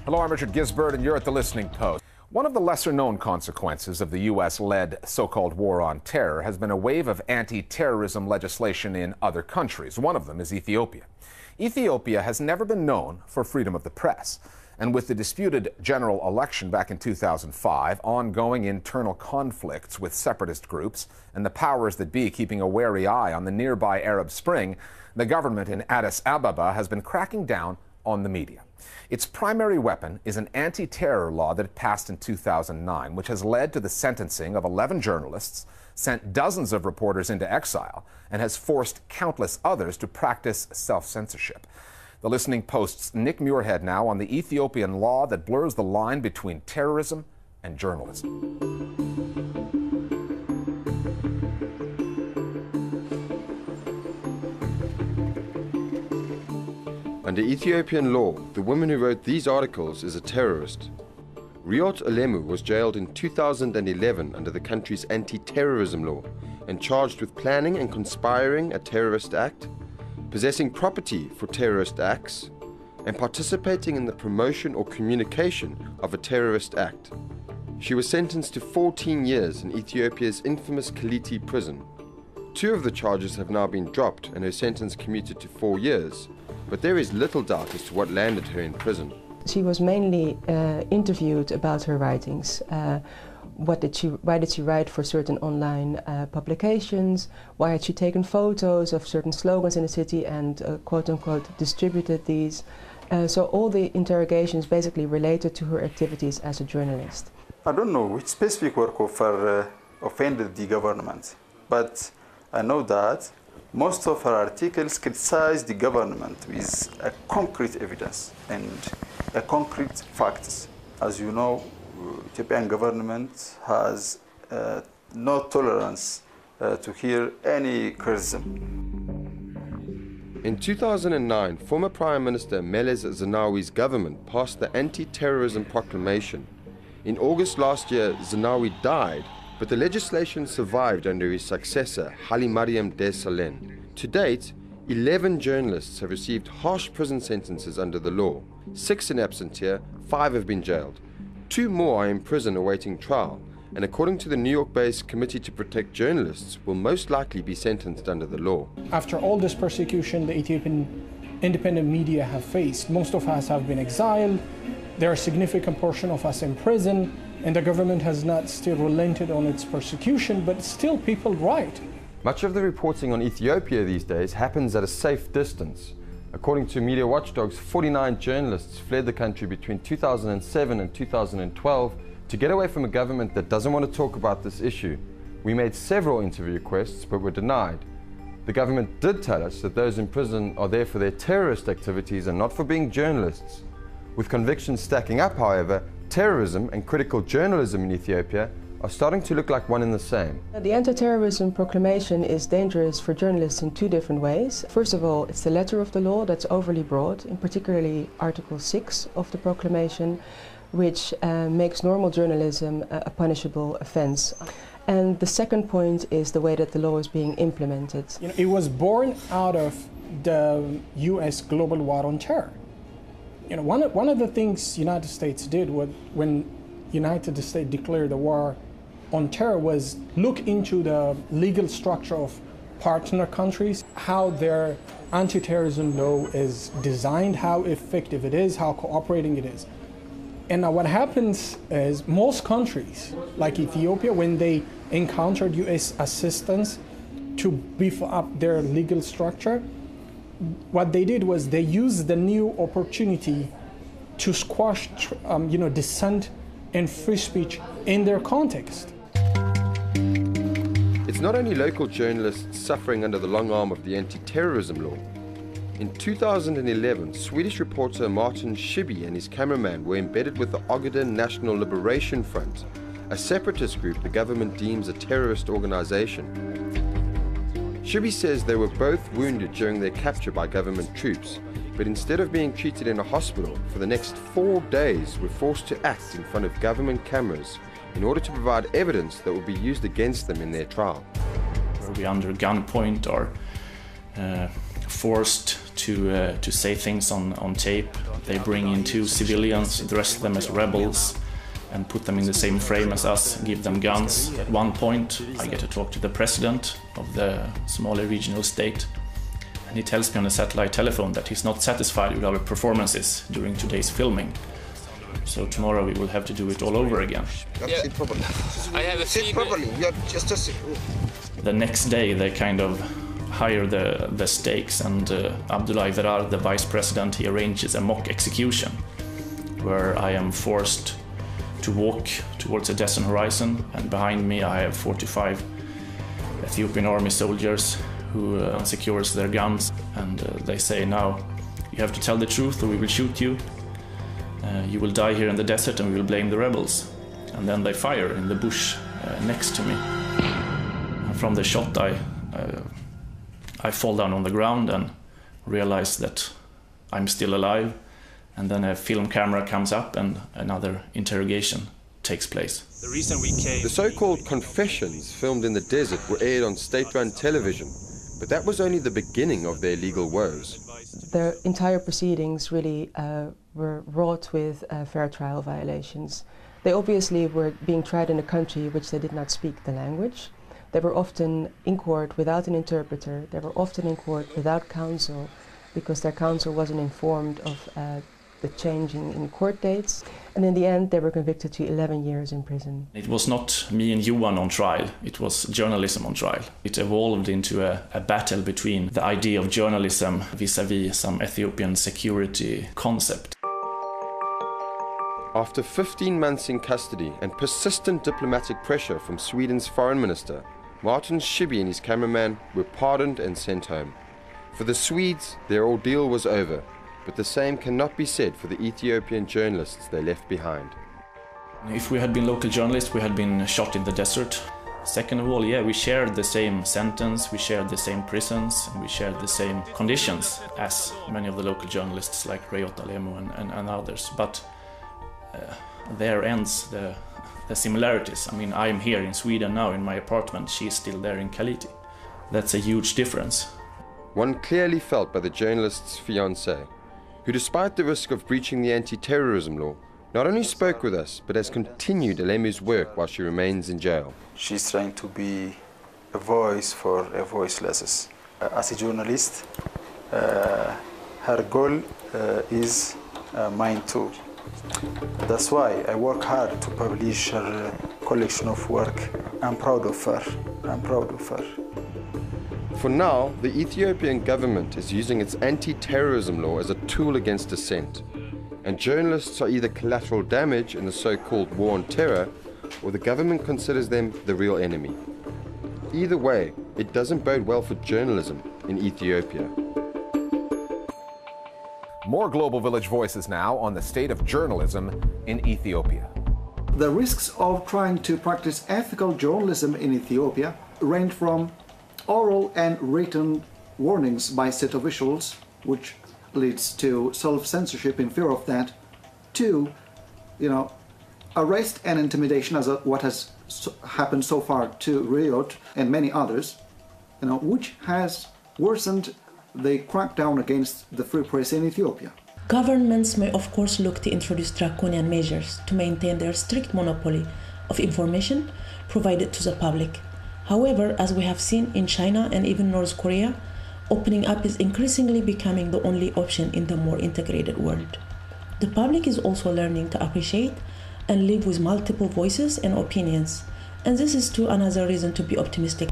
Hello, I'm Richard Gisbert, and you're at The Listening Post. One of the lesser-known consequences of the U.S.-led so-called war on terror has been a wave of anti-terrorism legislation in other countries. One of them is Ethiopia. Ethiopia has never been known for freedom of the press. And with the disputed general election back in 2005, ongoing internal conflicts with separatist groups, and the powers that be keeping a wary eye on the nearby Arab Spring, the government in Addis Ababa has been cracking down on the media. Its primary weapon is an anti-terror law that it passed in 2009, which has led to the sentencing of 11 journalists, sent dozens of reporters into exile, and has forced countless others to practice self-censorship. The Listening Post's Nick Muirhead now on the Ethiopian law that blurs the line between terrorism and journalism. Under Ethiopian law, the woman who wrote these articles is a terrorist. Riot Olemu was jailed in 2011 under the country's anti-terrorism law and charged with planning and conspiring a terrorist act, possessing property for terrorist acts, and participating in the promotion or communication of a terrorist act. She was sentenced to 14 years in Ethiopia's infamous Kaliti prison. 2 of the charges have now been dropped and her sentence commuted to 4 years, but there is little doubt as to what landed her in prison. She was mainly interviewed about her writings. Why did she write for certain online publications? Why had she taken photos of certain slogans in the city and quote-unquote distributed these? So all the interrogations basically related to her activities as a journalist. I don't know which specific work of her offended the government, but I know that most of her articles criticize the government with a concrete evidence and a concrete facts. As you know, Ethiopian government has no tolerance to hear any criticism. In 2009, former Prime Minister Meles Zenawi's government passed the Anti-Terrorism Proclamation. In August last year, Zenawi died, but the legislation survived under his successor, Hailemariam Desalegn. To date, 11 journalists have received harsh prison sentences under the law. 6 in absentia, 5 have been jailed. 2 more are in prison awaiting trial, and according to the New York-based Committee to Protect Journalists, will most likely be sentenced under the law. After all this persecution the Ethiopian independent media have faced, most of us have been exiled, there are a significant portion of us in prison, and the government has not still relented on its persecution, but still people write. Much of the reporting on Ethiopia these days happens at a safe distance. According to media watchdogs, 49 journalists fled the country between 2007 and 2012 to get away from a government that doesn't want to talk about this issue. We made several interview requests but were denied. The government did tell us that those in prison are there for their terrorist activities and not for being journalists. With convictions stacking up, however, terrorism and critical journalism in Ethiopia are starting to look like one and the same. The anti-terrorism proclamation is dangerous for journalists in 2 different ways. First of all, it's the letter of the law that's overly broad, in particularly Article 6 of the proclamation, which makes normal journalism a punishable offense. And the second point is the way that the law is being implemented. It was born out of the U.S. global war on terror. One of the things the United States did when United States declared the war on terror was look into the legal structure of partner countries, how their anti-terrorism law is designed, how effective it is, how cooperating it is. And now what happens is most countries, like Ethiopia, when they encountered U.S. assistance to beef up their legal structure, what they did was they used the new opportunity to squash dissent and free speech in their context. It's not only local journalists suffering under the long arm of the anti-terrorism law. In 2011, Swedish reporter Martin Schibbye and his cameraman were embedded with the Ogaden National Liberation Front, a separatist group the government deems a terrorist organization. Schibbye says they were both wounded during their capture by government troops, but instead of being treated in a hospital, for the next 4 days were forced to act in front of government cameras in order to provide evidence that will be used against them in their trial. We under gunpoint or forced to say things on tape. They bring in 2 civilians, dress them as rebels, and put them in the same frame as us, give them guns. At one point, I get to talk to the president of the Somali regional state, and he tells me on a satellite telephone that he's not satisfied with our performances during today's filming. So tomorrow we will have to do it all over again. Sit properly. I have a Sit properly. Just The next day they kind of hire the stakes, and Abdullah Verar, the vice president, he arranges a mock execution where I am forced to walk towards a desert horizon, and behind me I have 45 Ethiopian army soldiers who secures their guns, and they say, now you have to tell the truth or we will shoot you. You will die here in the desert and we will blame the rebels. And then they fire in the bush next to me. And from the shot I fall down on the ground and realize that I'm still alive. And then a film camera comes up and another interrogation takes place. The reason we came... The so-called confessions filmed in the desert were aired on state-run television, but that was only the beginning of their legal woes. The entire proceedings really were wrought with fair trial violations. They obviously were being tried in a country which they did not speak the language. They were often in court without an interpreter. They were often in court without counsel because their counsel wasn't informed of the changing in court dates. And in the end, they were convicted to 11 years in prison. It was not me and Johan on trial, it was journalism on trial. It evolved into a battle between the idea of journalism vis-à-vis some Ethiopian security concept. After 15 months in custody and persistent diplomatic pressure from Sweden's foreign minister, Martin Schibbye and his cameraman were pardoned and sent home. For the Swedes, their ordeal was over, but the same cannot be said for the Ethiopian journalists they left behind. If we had been local journalists, we had been shot in the desert. Second of all, yeah, we shared the same sentence, we shared the same prisons, and we shared the same conditions as many of the local journalists like Reot Alemo and others. But there ends the similarities. I mean, I'm here in Sweden now in my apartment, she's still there in Kaliti. That's a huge difference. One clearly felt by the journalist's fiancé, who despite the risk of breaching the anti-terrorism law, not only spoke with us, but has continued Alemu's work while she remains in jail. She's trying to be a voice for a voiceless. As a journalist, her goal is mine too. That's why I work hard to publish her collection of work. I'm proud of her. I'm proud of her. For now, the Ethiopian government is using its anti-terrorism law as a tool against dissent. And journalists are either collateral damage in the so-called war on terror, or the government considers them the real enemy. Either way, it doesn't bode well for journalism in Ethiopia. More Global Village Voices now on the state of journalism in Ethiopia. The risks of trying to practice ethical journalism in Ethiopia range from oral and written warnings by state officials, which leads to self-censorship in fear of that, to, arrest and intimidation, as what has happened so far to Reot and many others, which has worsened the crackdown against the free press in Ethiopia. Governments may of course look to introduce draconian measures to maintain their strict monopoly of information provided to the public. However, as we have seen in China and even North Korea, opening up is increasingly becoming the only option in the more integrated world. The public is also learning to appreciate and live with multiple voices and opinions, and this is too another reason to be optimistic.